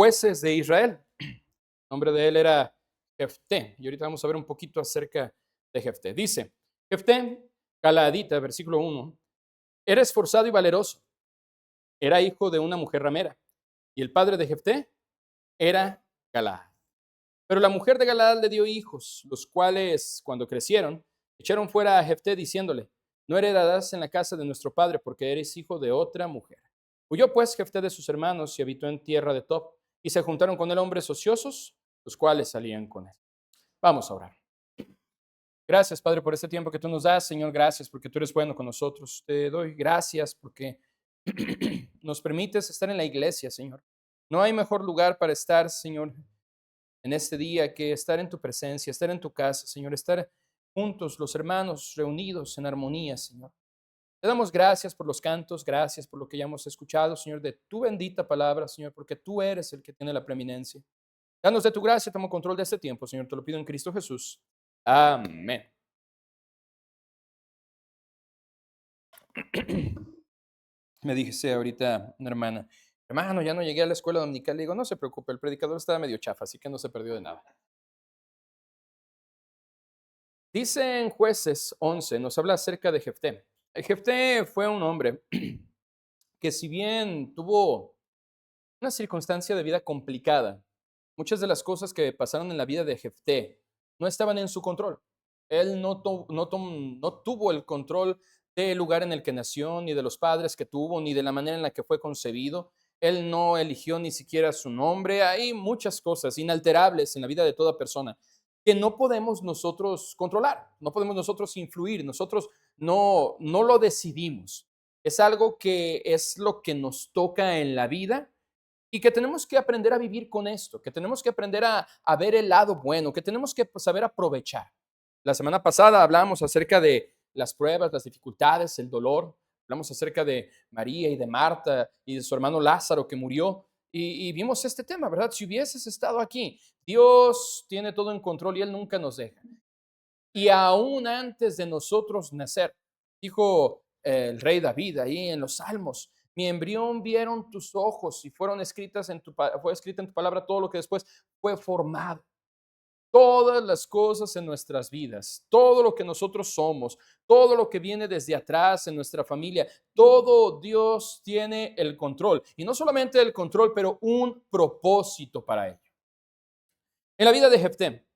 jueces de Israel. El nombre de él era Jefté. Y ahorita vamos a ver un poquito acerca de Jefté. Dice, Jefté, Galaadita, versículo 1, era esforzado y valeroso. Era hijo de una mujer ramera. Y el padre de Jefté era Galaad. Pero la mujer de Galaad le dio hijos, los cuales, cuando crecieron, echaron fuera a Jefté diciéndole, no heredarás en la casa de nuestro padre porque eres hijo de otra mujer. Huyó pues Jefté de sus hermanos y habitó en tierra de Tob, y se juntaron con él hombres ociosos, los cuales salían con él. Vamos a orar. Gracias, Padre, por este tiempo que tú nos das, Señor. Gracias porque tú eres bueno con nosotros. Te doy gracias porque nos permites estar en la iglesia, Señor. No hay mejor lugar para estar, Señor, en este día que estar en tu presencia, estar en tu casa, Señor, estar juntos los hermanos reunidos en armonía, Señor. Te damos gracias por los cantos, gracias por lo que ya hemos escuchado, Señor, de tu bendita palabra, Señor, porque tú eres el que tiene la preeminencia. Danos de tu gracia, toma control de este tiempo, Señor, te lo pido en Cristo Jesús. Amén. Me dice ahorita una hermana, hermano, ya no llegué a la escuela dominical. Le digo, no se preocupe, el predicador estaba medio chafa, así que no se perdió de nada. Dice en Jueces 11, nos habla acerca de Jefté. Jefté fue un hombre que si bien tuvo una circunstancia de vida complicada, muchas de las cosas que pasaron en la vida de Jefté no estaban en su control. Él no tuvo el control del lugar en el que nació, ni de los padres que tuvo, ni de la manera en la que fue concebido. Él no eligió ni siquiera su nombre. Hay muchas cosas inalterables en la vida de toda persona que no podemos nosotros controlar, no podemos nosotros influir, nosotros no lo decidimos. Es algo que es lo que nos toca en la vida y que tenemos que aprender a vivir con esto, que tenemos que aprender a ver el lado bueno, que tenemos que saber aprovechar. La semana pasada hablamos acerca de las pruebas, las dificultades, el dolor. Hablamos acerca de María y de Marta y de su hermano Lázaro que murió. Y vimos este tema, ¿verdad? Si hubieses estado aquí, Dios tiene todo en control y Él nunca nos deja. Y aún antes de nosotros nacer, dijo el rey David ahí en los Salmos, mi embrión vieron tus ojos y fueron escritas fue escrita en tu palabra todo lo que después fue formado. Todas las cosas en nuestras vidas, todo lo que nosotros somos, todo lo que viene desde atrás en nuestra familia, todo Dios tiene el control. Y no solamente el control, pero un propósito para ello. En la vida de Jefté,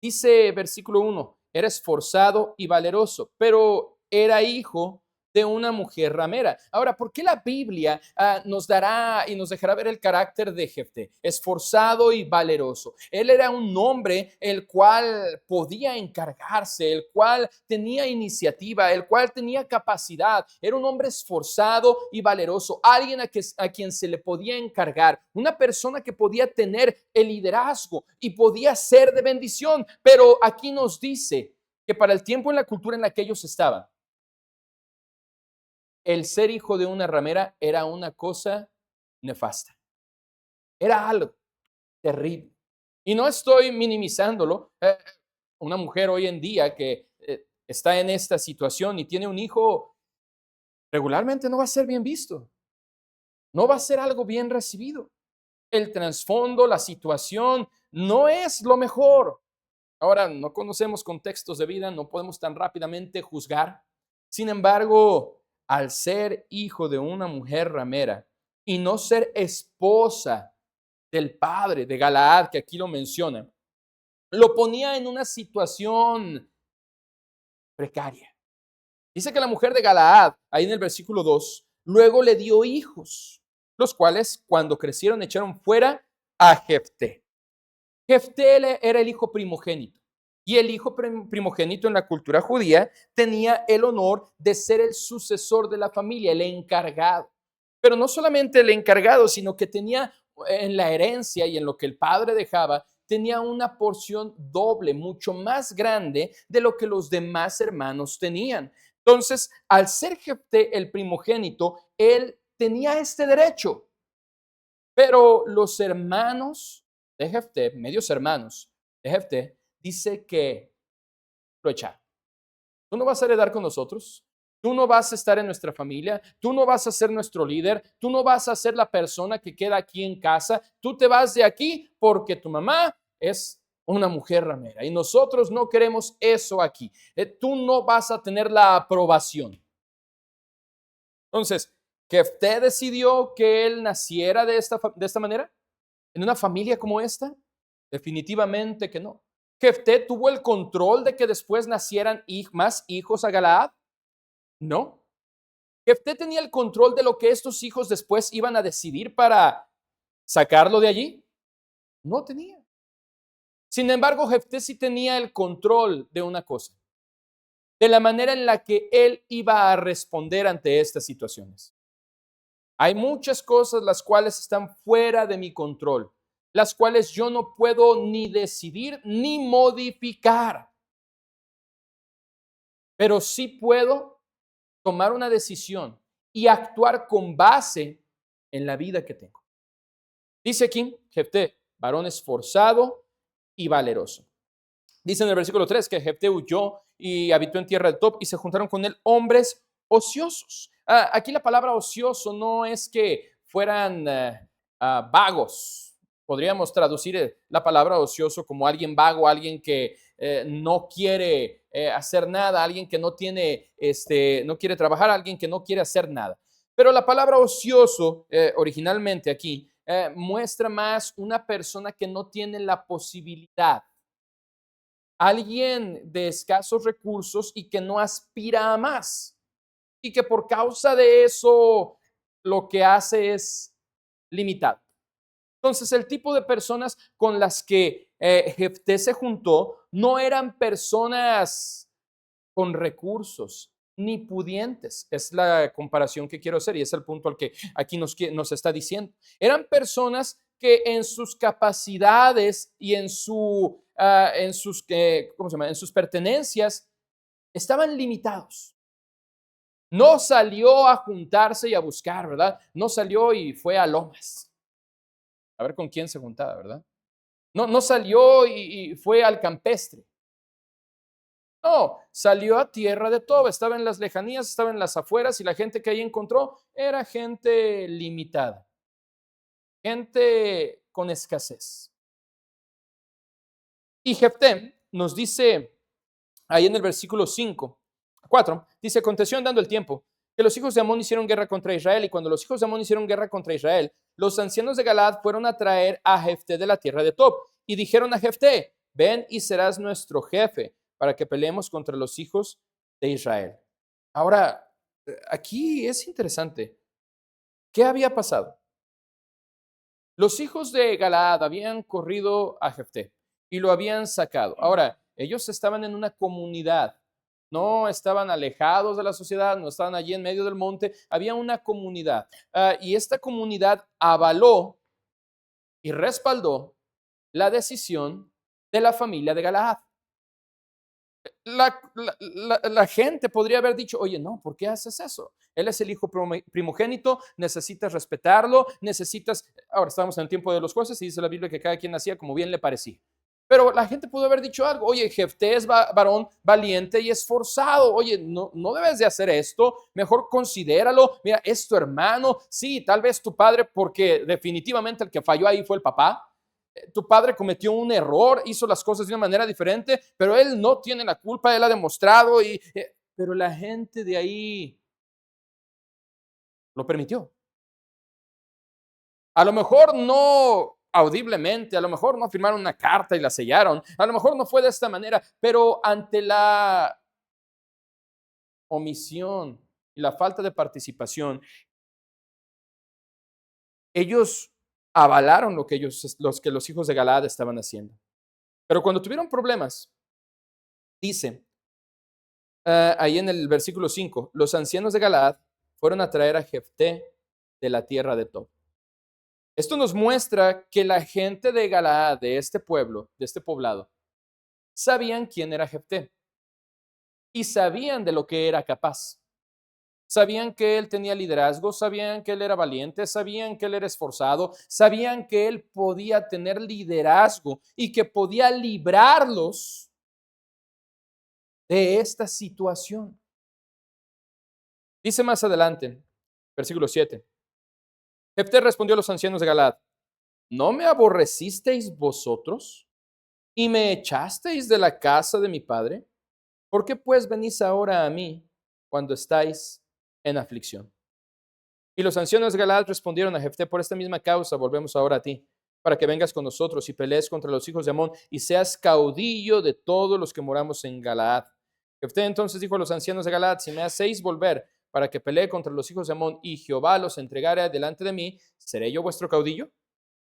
dice versículo 1, era esforzado y valeroso, pero era hijo de una mujer ramera. Ahora, ¿por qué la Biblia nos dará y nos dejará ver el carácter de Jefté? Esforzado y valeroso. Él era un hombre el cual podía encargarse, el cual tenía iniciativa, el cual tenía capacidad. Era un hombre esforzado y valeroso, alguien a quien se le podía encargar, una persona que podía tener el liderazgo y podía ser de bendición. Pero aquí nos dice que para el tiempo en la cultura en la que ellos estaban, el ser hijo de una ramera era una cosa nefasta. Era algo terrible. Y no estoy minimizándolo. Una mujer hoy en día que está en esta situación y tiene un hijo, regularmente no va a ser bien visto. No va a ser algo bien recibido. El trasfondo, la situación, no es lo mejor. Ahora, no conocemos contextos de vida, no podemos tan rápidamente juzgar. Sin embargo, al ser hijo de una mujer ramera y no ser esposa del padre de Galaad, que aquí lo menciona, lo ponía en una situación precaria. Dice que la mujer de Galaad, ahí en el versículo 2, luego le dio hijos, los cuales cuando crecieron echaron fuera a Jefté. Jefté era el hijo primogénito. Y el hijo primogénito en la cultura judía tenía el honor de ser el sucesor de la familia, el encargado. Pero no solamente el encargado, sino que tenía en la herencia y en lo que el padre dejaba, tenía una porción doble, mucho más grande de lo que los demás hermanos tenían. Entonces, al ser Jefté el primogénito, él tenía este derecho. Pero los hermanos de Jefté, medios hermanos de Jefté, dice que lo echaron. Tú no vas a heredar con nosotros. Tú no vas a estar en nuestra familia, tú no vas a ser nuestro líder, tú no vas a ser la persona que queda aquí en casa, tú te vas de aquí porque tu mamá es una mujer ramera y nosotros no queremos eso aquí. Tú no vas a tener la aprobación. Entonces, ¿Jefté decidió que él naciera de esta manera? ¿En una familia como esta? Definitivamente que no. ¿Jefté tuvo el control de que después nacieran más hijos a Galaad? No. ¿Jefté tenía el control de lo que estos hijos después iban a decidir para sacarlo de allí? No tenía. Sin embargo, Jefté sí tenía el control de una cosa, de la manera en la que él iba a responder ante estas situaciones. Hay muchas cosas las cuales están fuera de mi control, las cuales yo no puedo ni decidir ni modificar, pero sí puedo tomar una decisión y actuar con base en la vida que tengo. Dice aquí, Jefté, varón esforzado y valeroso. Dice en el versículo 3 que Jefté huyó y habitó en tierra de Tob y se juntaron con él hombres ociosos. Aquí la palabra ocioso no es que fueran vagos. Podríamos traducir la palabra ocioso como alguien vago, alguien que no quiere hacer nada, alguien que no tiene, no quiere trabajar, alguien que no quiere hacer nada. Pero la palabra ocioso originalmente aquí muestra más una persona que no tiene la posibilidad, alguien de escasos recursos y que no aspira a más y que por causa de eso lo que hace es limitado. Entonces, el tipo de personas con las que Jefté se juntó no eran personas con recursos ni pudientes. Es la comparación que quiero hacer y es el punto al que aquí nos está diciendo. Eran personas que en sus capacidades y en sus pertenencias estaban limitados. No salió a juntarse y a buscar, ¿verdad? No salió y fue a Lomas. A ver con quién se juntaba, ¿verdad? No salió y fue al campestre. No, salió a tierra de Tob, estaba en las lejanías, estaba en las afueras y la gente que ahí encontró era gente limitada, gente con escasez. Y Jefté nos dice ahí en el versículo 4, dice, aconteció andando el tiempo que los hijos de Amón hicieron guerra contra Israel y cuando los hijos de Amón hicieron guerra contra Israel, los ancianos de Galaad fueron a traer a Jefté de la tierra de Tob y dijeron a Jefté, ven y serás nuestro jefe para que peleemos contra los hijos de Israel. Ahora, aquí es interesante. ¿Qué había pasado? Los hijos de Galaad habían corrido a Jefté y lo habían sacado. Ahora, ellos estaban en una comunidad, no estaban alejados de la sociedad, no estaban allí en medio del monte, había una comunidad. Y esta comunidad avaló y respaldó la decisión de la familia de Galaad. La gente podría haber dicho, oye, no, ¿por qué haces eso? Él es el hijo primogénito, necesitas respetarlo, ahora estamos en el tiempo de los jueces y dice la Biblia que cada quien hacía como bien le parecía. Pero la gente pudo haber dicho algo, oye, Jefté es varón valiente y esforzado, oye, no debes de hacer esto, mejor considéralo, mira, es tu hermano, sí, tal vez tu padre, porque definitivamente el que falló ahí fue el papá. Tu padre cometió un error, hizo las cosas de una manera diferente, pero él no tiene la culpa, él ha demostrado, pero la gente de ahí lo permitió. A lo mejor no audiblemente, a lo mejor no firmaron una carta y la sellaron, a lo mejor no fue de esta manera, pero ante la omisión y la falta de participación, ellos avalaron lo que los hijos de Galaad estaban haciendo. Pero cuando tuvieron problemas, dice ahí en el versículo 5, los ancianos de Galaad fueron a traer a Jefté de la tierra de Tob. Esto nos muestra que la gente de Galaad, de este pueblo, de este poblado, sabían quién era Jefté y sabían de lo que era capaz. Sabían que él tenía liderazgo, sabían que él era valiente, sabían que él era esforzado, sabían que él podía tener liderazgo y que podía librarlos de esta situación. Dice más adelante, versículo 7. Jefté respondió a los ancianos de Galaad: ¿No me aborrecisteis vosotros y me echasteis de la casa de mi padre? ¿Por qué pues venís ahora a mí cuando estáis en aflicción? Y los ancianos de Galaad respondieron a Jefté: por esta misma causa volvemos ahora a ti, para que vengas con nosotros y pelees contra los hijos de Amón y seas caudillo de todos los que moramos en Galaad. Jefté entonces dijo a los ancianos de Galaad: si me hacéis volver para que pelee contra los hijos de Amón y Jehová los entregare delante de mí, ¿seré yo vuestro caudillo?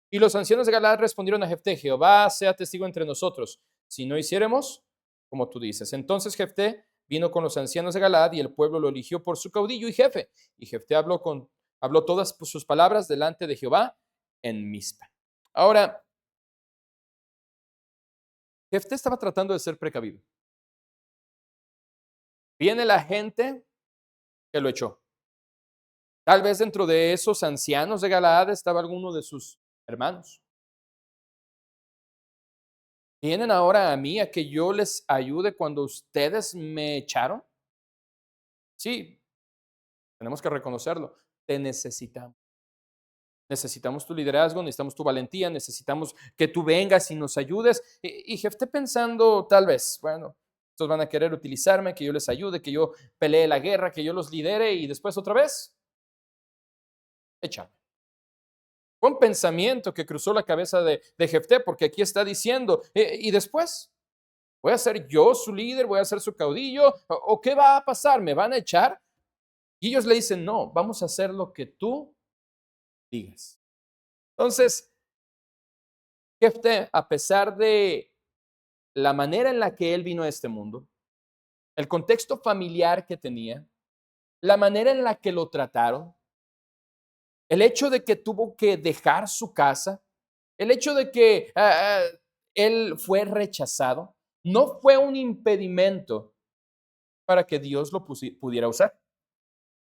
Y los ancianos de Galaad respondieron a Jefté: Jehová sea testigo entre nosotros, si no hiciéremos como tú dices. Entonces Jefté vino con los ancianos de Galaad y el pueblo lo eligió por su caudillo y jefe. Y Jefté habló todas sus palabras delante de Jehová en Mizpa. Ahora, Jefté estaba tratando de ser precavido. Viene la gente que lo echó. Tal vez dentro de esos ancianos de Galaad estaba alguno de sus hermanos. ¿Vienen ahora a mí a que yo les ayude cuando ustedes me echaron? Sí, tenemos que reconocerlo. Te necesitamos. Necesitamos tu liderazgo, necesitamos tu valentía, necesitamos que tú vengas y nos ayudes. Y Jefté pensando, tal vez, bueno, estos van a querer utilizarme, que yo les ayude, que yo pelee la guerra, que yo los lidere y después otra vez, échame. Fue un pensamiento que cruzó la cabeza de Jefté, porque aquí está diciendo, y después, ¿voy a ser yo su líder? ¿Voy a ser su caudillo? ¿O qué va a pasar? ¿Me van a echar? Y ellos le dicen, no, vamos a hacer lo que tú digas. Entonces, Jefté, a pesar de la manera en la que él vino a este mundo, el contexto familiar que tenía, la manera en la que lo trataron, el hecho de que tuvo que dejar su casa, el hecho de que él fue rechazado, no fue un impedimento para que Dios lo pudiera usar.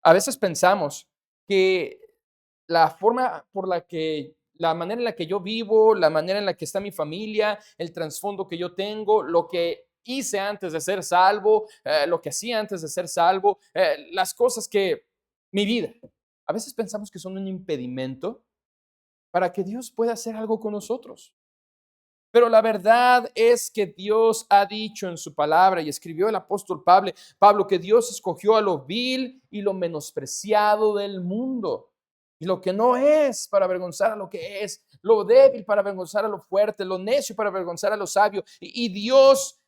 A veces pensamos que la forma por la manera en la que yo vivo, la manera en la que está mi familia, el trasfondo que yo tengo, lo que hice antes de ser salvo, lo que hacía antes de ser salvo, las cosas que, mi vida, a veces pensamos que son un impedimento para que Dios pueda hacer algo con nosotros. Pero la verdad es que Dios ha dicho en su palabra y escribió el apóstol Pablo que Dios escogió a lo vil y lo menospreciado del mundo y lo que no es para avergonzar a lo que es, lo débil para avergonzar a lo fuerte, lo necio para avergonzar a lo sabio. Y Dios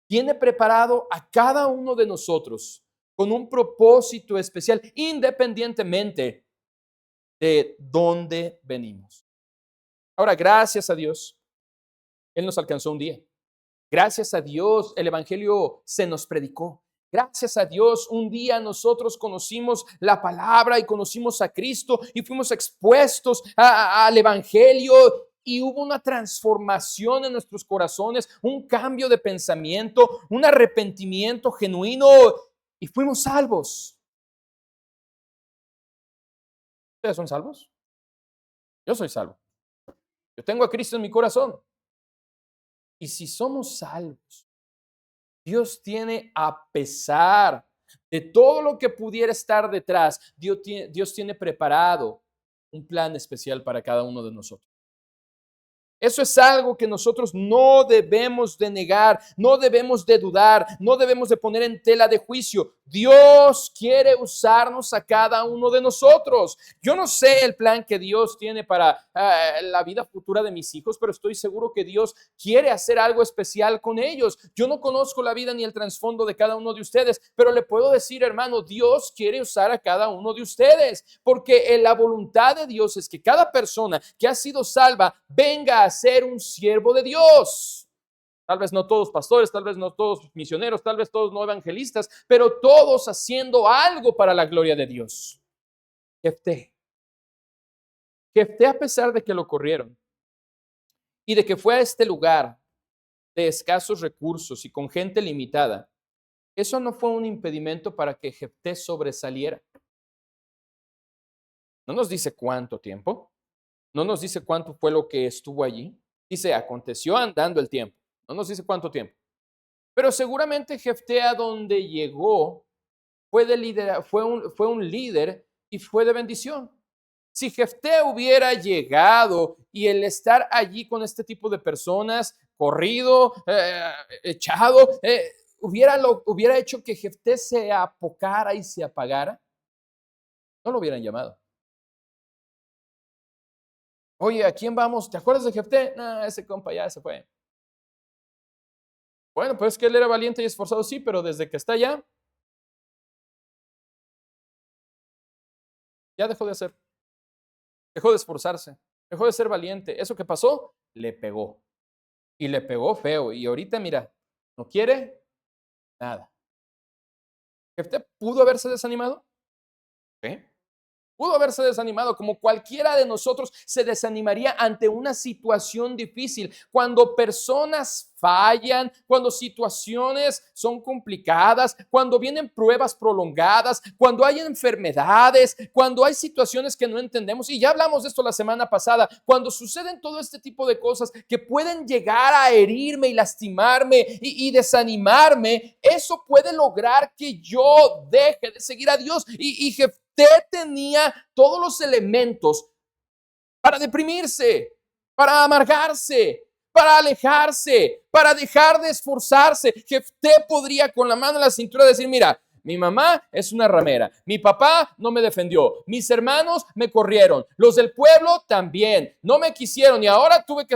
tiene preparado a cada uno de nosotros con un propósito especial, independientemente de dónde venimos. Ahora, gracias a Dios, Él nos alcanzó un día. Gracias a Dios, el Evangelio se nos predicó. Gracias a Dios, un día nosotros conocimos la palabra y conocimos a Cristo y fuimos expuestos al Evangelio y hubo una transformación en nuestros corazones, un cambio de pensamiento, un arrepentimiento genuino y fuimos salvos. ¿Ustedes son salvos? Yo soy salvo. Yo tengo a Cristo en mi corazón. Y si somos salvos, Dios tiene, a pesar de todo lo que pudiera estar detrás, Dios tiene preparado un plan especial para cada uno de nosotros. Eso es algo que nosotros no debemos de negar, no debemos de dudar, no debemos de poner en tela de juicio. Dios quiere usarnos a cada uno de nosotros. Yo no sé el plan que Dios tiene para la vida futura de mis hijos, pero estoy seguro que Dios quiere hacer algo especial con ellos. Yo no conozco la vida ni el trasfondo de cada uno de ustedes, pero le puedo decir, hermano, Dios quiere usar a cada uno de ustedes, porque la voluntad de Dios es que cada persona que ha sido salva venga a ser un siervo de Dios. Tal vez no todos pastores, tal vez no todos misioneros, tal vez todos no evangelistas, pero todos haciendo algo para la gloria de Dios. Jefté, a pesar de que lo corrieron y de que fue a este lugar de escasos recursos y con gente limitada, eso no fue un impedimento para que Jefté sobresaliera. No nos dice cuánto tiempo, no nos dice cuánto fue lo que estuvo allí. Dice, aconteció andando el tiempo. No nos dice cuánto tiempo. Pero seguramente Jefté a donde llegó fue un líder y fue de bendición. Si Jefté hubiera llegado y el estar allí con este tipo de personas, corrido, echado, hubiera hecho que Jefté se apocara y se apagara, no lo hubieran llamado. Oye, ¿a quién vamos? ¿Te acuerdas de Jefté? No, ese compa ya se fue. Bueno, pues es que él era valiente y esforzado, sí, pero desde que está allá, ya dejó de hacer, dejó de esforzarse, dejó de ser valiente. Eso que pasó, le pegó. Y le pegó feo. Y ahorita, mira, no quiere nada. ¿Jefté pudo haberse desanimado? ¿Sí? Pudo haberse desanimado, como cualquiera de nosotros se desanimaría ante una situación difícil. Cuando personas fallan, cuando situaciones son complicadas, cuando vienen pruebas prolongadas, cuando hay enfermedades, cuando hay situaciones que no entendemos, y ya hablamos de esto la semana pasada, cuando suceden todo este tipo de cosas que pueden llegar a herirme y lastimarme y desanimarme, eso puede lograr que yo deje de seguir a Dios. Y Jefté tenía todos los elementos para deprimirse, para amargarse, para alejarse, para dejar de esforzarse. Jefté podría con la mano en la cintura decir, mira, mi mamá es una ramera, mi papá no me defendió, mis hermanos me corrieron, los del pueblo también, no me quisieron y ahora tengo que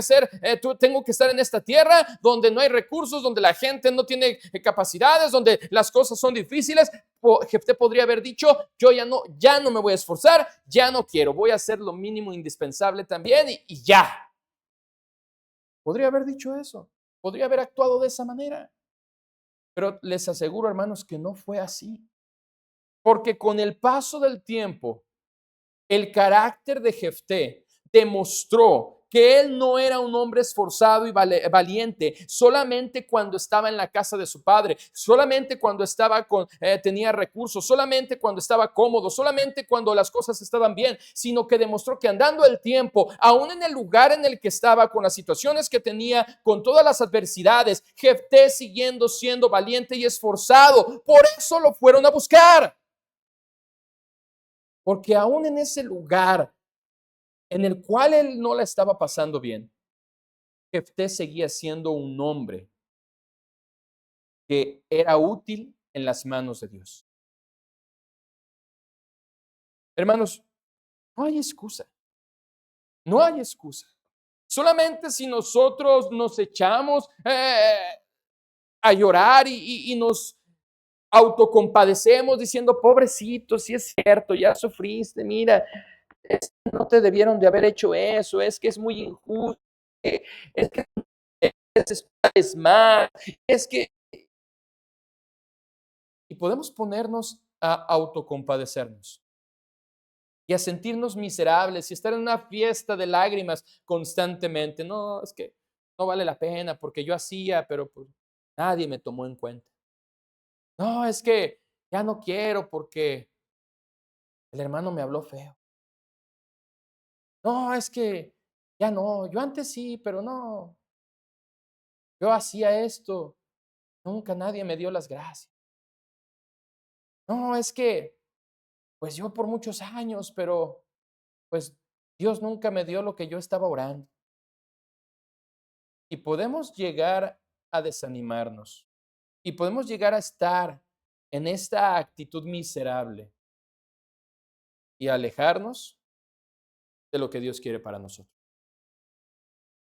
estar en esta tierra donde no hay recursos, donde la gente no tiene capacidades, donde las cosas son difíciles. Jefté podría haber dicho, yo ya no me voy a esforzar, ya no quiero, voy a hacer lo mínimo indispensable también y ya. Podría haber dicho eso, podría haber actuado de esa manera. Pero les aseguro, hermanos, que no fue así. Porque con el paso del tiempo, el carácter de Jefté demostró que él no era un hombre esforzado y valiente solamente cuando estaba en la casa de su padre, solamente cuando tenía recursos, solamente cuando estaba cómodo, solamente cuando las cosas estaban bien, sino que demostró que andando el tiempo, aún en el lugar en el que estaba, con las situaciones que tenía, con todas las adversidades, Jefté siguiendo siendo valiente y esforzado. Por eso lo fueron a buscar. Porque aún en ese lugar en el cual él no la estaba pasando bien, Jefté seguía siendo un hombre que era útil en las manos de Dios. Hermanos, no hay excusa. No hay excusa. Solamente si nosotros nos echamos a llorar y nos autocompadecemos diciendo, pobrecito, si es cierto, ya sufriste, mira, no te debieron de haber hecho eso, es que es muy injusto, es que es más, es que... Y podemos ponernos a autocompadecernos y a sentirnos miserables y estar en una fiesta de lágrimas constantemente. No, es que no vale la pena porque yo hacía, pero pues nadie me tomó en cuenta. No, es que ya no quiero porque el hermano me habló feo. No, es que ya no, yo antes sí, pero no, yo hacía esto, nunca nadie me dio las gracias. No, es que, pues yo por muchos años, pero pues Dios nunca me dio lo que yo estaba orando. Y podemos llegar a desanimarnos y podemos llegar a estar en esta actitud miserable y alejarnos de lo que Dios quiere para nosotros.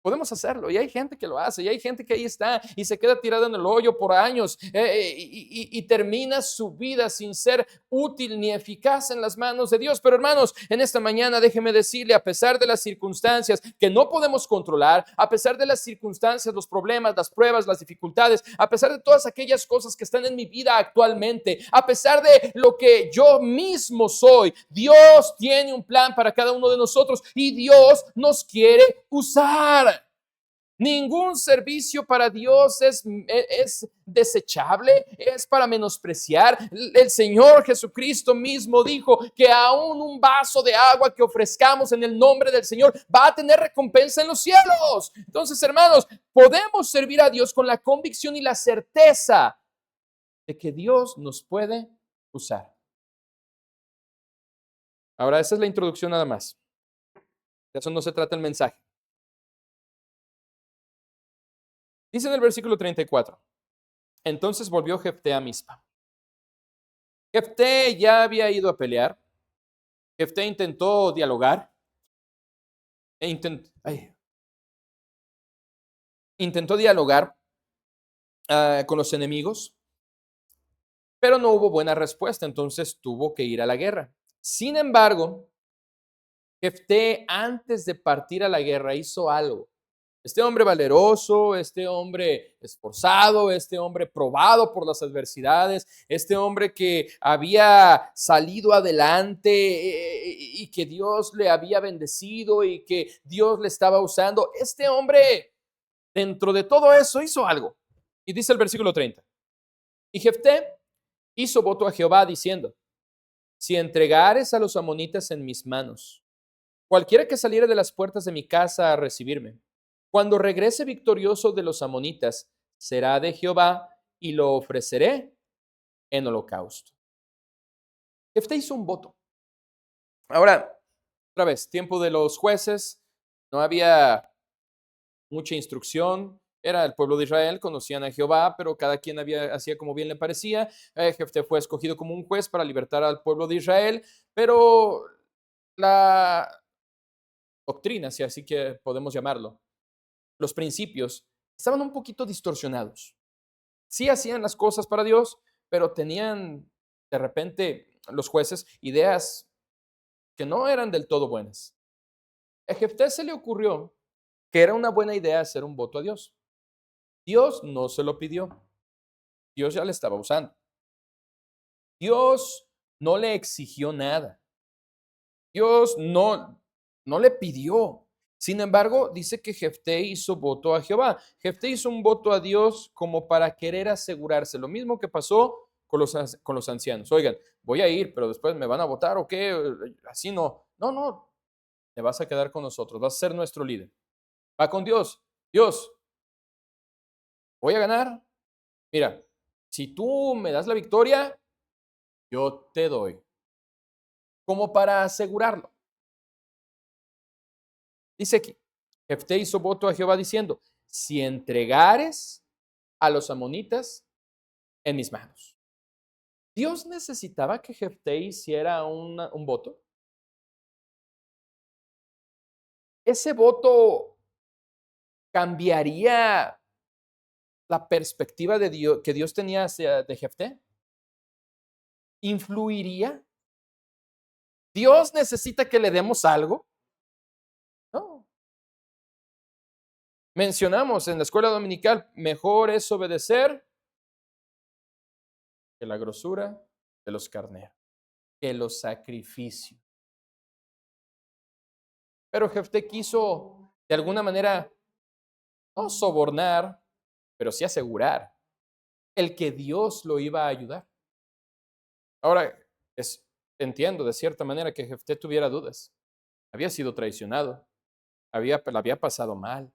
Podemos hacerlo y hay gente que lo hace y hay gente que ahí está y se queda tirada en el hoyo por años y termina su vida sin ser útil ni eficaz en las manos de Dios. Pero hermanos, en esta mañana déjeme decirle, a pesar de las circunstancias que no podemos controlar, a pesar de las circunstancias, los problemas, las pruebas, las dificultades, a pesar de todas aquellas cosas que están en mi vida actualmente, a pesar de lo que yo mismo soy, Dios tiene un plan para cada uno de nosotros y Dios nos quiere usar. Ningún servicio para Dios es desechable, es para menospreciar. El Señor Jesucristo mismo dijo que aún un vaso de agua que ofrezcamos en el nombre del Señor va a tener recompensa en los cielos. Entonces, hermanos, podemos servir a Dios con la convicción y la certeza de que Dios nos puede usar. Ahora, esa es la introducción nada más. De eso no se trata el mensaje. Dice en el versículo 34, entonces volvió Jefté a Mizpa. Jefté ya había ido a pelear. Jefté intentó dialogar. E intentó dialogar con los enemigos, pero no hubo buena respuesta, entonces tuvo que ir a la guerra. Sin embargo, Jefté antes de partir a la guerra hizo algo. Este hombre valeroso, este hombre esforzado, este hombre probado por las adversidades, este hombre que había salido adelante y que Dios le había bendecido y que Dios le estaba usando, este hombre dentro de todo eso hizo algo. Y dice el versículo 30. Y Jefté hizo voto a Jehová diciendo, si entregares a los amonitas en mis manos, cualquiera que saliere de las puertas de mi casa a recibirme, cuando regrese victorioso de los amonitas, será de Jehová y lo ofreceré en holocausto. Jefté hizo un voto. Ahora, otra vez, tiempo de los jueces, no había mucha instrucción. Era el pueblo de Israel, conocían a Jehová, pero cada quien hacía como bien le parecía. Jefté fue escogido como un juez para libertar al pueblo de Israel, pero la doctrina, si así que podemos llamarlo, los principios, estaban un poquito distorsionados. Sí hacían las cosas para Dios, pero tenían de repente los jueces ideas que no eran del todo buenas. A Jefté se le ocurrió que era una buena idea hacer un voto a Dios. Dios no se lo pidió. Dios ya le estaba usando. Dios no le exigió nada. Dios no le pidió. Sin embargo, dice que Jefté hizo voto a Jehová. Jefté hizo un voto a Dios como para querer asegurarse. Lo mismo que pasó con los ancianos. Oigan, voy a ir, pero después me van a votar o qué. Así no. No, te vas a quedar con nosotros. Vas a ser nuestro líder. Va con Dios. Dios, voy a ganar. Mira, si tú me das la victoria, yo te doy. Como para asegurarlo. Dice aquí, Jefté hizo voto a Jehová diciendo, si entregares a los amonitas en mis manos. Dios necesitaba que Jefté hiciera un voto. Ese voto cambiaría la perspectiva de Dios, que Dios tenía de Jefté. ¿Influiría? ¿Dios necesita que le demos algo? No. Mencionamos en la escuela dominical, mejor es obedecer que la grosura de los carneros, que los sacrificios. Pero Jefté quiso de alguna manera no sobornar, pero sí asegurar el que Dios lo iba a ayudar. Ahora, entiendo de cierta manera que Jefté tuviera dudas. Había sido traicionado, la había pasado mal,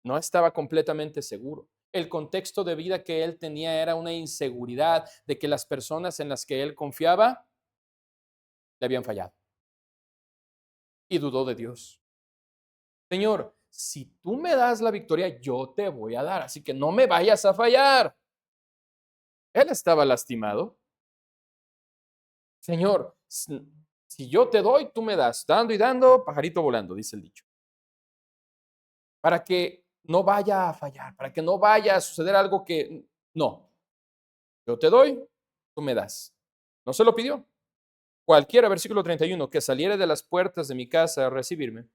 no estaba completamente seguro. El contexto de vida que él tenía era una inseguridad de que las personas en las que él confiaba le habían fallado. Y dudó de Dios. Señor, si tú me das la victoria, yo te voy a dar, así que no me vayas a fallar. Él estaba lastimado. Señor, si yo te doy, tú me das. Dando y dando, pajarito volando, dice el dicho. Para que no vaya a fallar, para que no vaya a suceder algo que no. Yo te doy, tú me das. No se lo pidió. Cualquiera, versículo 31, que saliere de las puertas de mi casa a recibirme,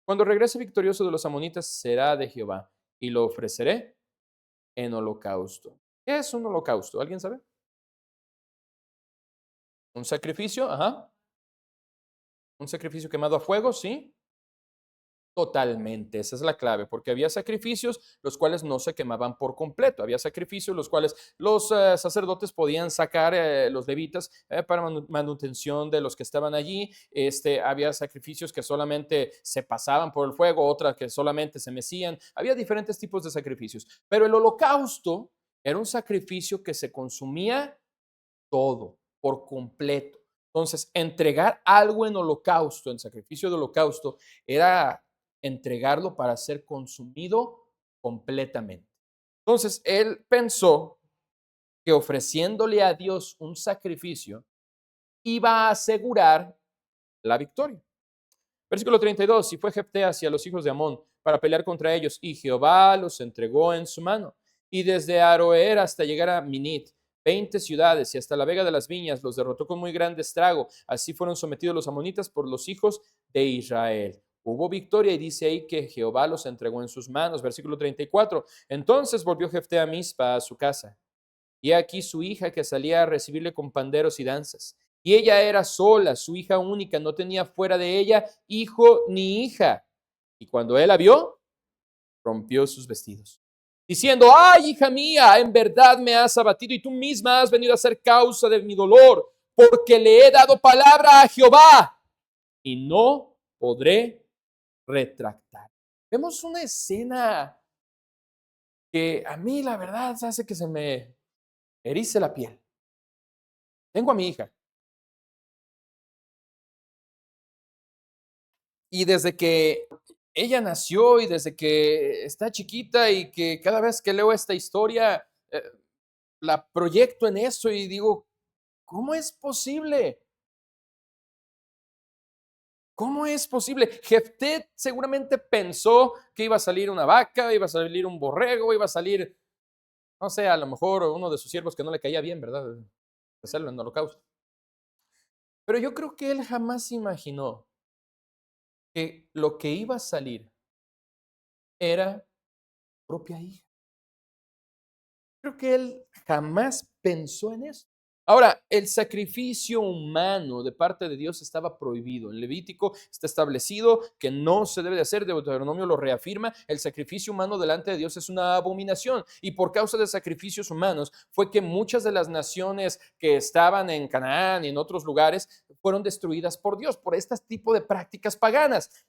cuando regrese victorioso de los amonitas, será de Jehová, y lo ofreceré en holocausto. ¿Qué es un holocausto? ¿Alguien sabe? ¿Un sacrificio? Ajá. ¿Un sacrificio quemado a fuego? Sí. Totalmente, esa es la clave, porque había sacrificios los cuales no se quemaban por completo, había sacrificios los cuales los sacerdotes podían sacar, los levitas, para manutención de los que estaban allí. Había sacrificios que solamente se pasaban por el fuego, otras que solamente se mecían, había diferentes tipos de sacrificios, pero el holocausto era un sacrificio que se consumía todo. por completo. Entonces, entregar algo en holocausto, en sacrificio de holocausto, era entregarlo para ser consumido completamente. Entonces, él pensó que ofreciéndole a Dios un sacrificio iba a asegurar la victoria. Versículo 32, y fue Jefté hacia los hijos de Amón para pelear contra ellos, y Jehová los entregó en su mano. Y desde Aroer hasta llegar a Minit, 20 ciudades, y hasta la vega de las viñas, los derrotó con muy grande estrago. Así fueron sometidos los amonitas por los hijos de Israel. Hubo victoria y dice ahí que Jehová los entregó en sus manos. Versículo 34. Entonces volvió Jefté a Mizpa, a su casa. Y aquí su hija que salía a recibirle con panderos y danzas. Y ella era sola, su hija única, no tenía fuera de ella hijo ni hija. Y cuando él la vio, rompió sus vestidos, diciendo: ay, hija mía, en verdad me has abatido y tú misma has venido a ser causa de mi dolor, porque le he dado palabra a Jehová y no podré retractar. Vemos una escena que a mí la verdad hace que se me erice la piel. Tengo a mi hija. Y desde que ella nació y desde que está chiquita y que cada vez que leo esta historia, la proyecto en eso y digo, ¿cómo es posible? ¿Cómo es posible? Jefté seguramente pensó que iba a salir una vaca, iba a salir un borrego, iba a salir, no sé, a lo mejor uno de sus siervos que no le caía bien, ¿verdad? Hacerlo en holocausto. Pero yo creo que él jamás imaginó que lo que iba a salir era propia hija. Creo que él jamás pensó en eso. Ahora, el sacrificio humano de parte de Dios estaba prohibido. En Levítico está establecido que no se debe de hacer, Deuteronomio lo reafirma, el sacrificio humano delante de Dios es una abominación. Y por causa de sacrificios humanos fue que muchas de las naciones que estaban en Canaán y en otros lugares fueron destruidas por Dios, por este tipo de prácticas paganas.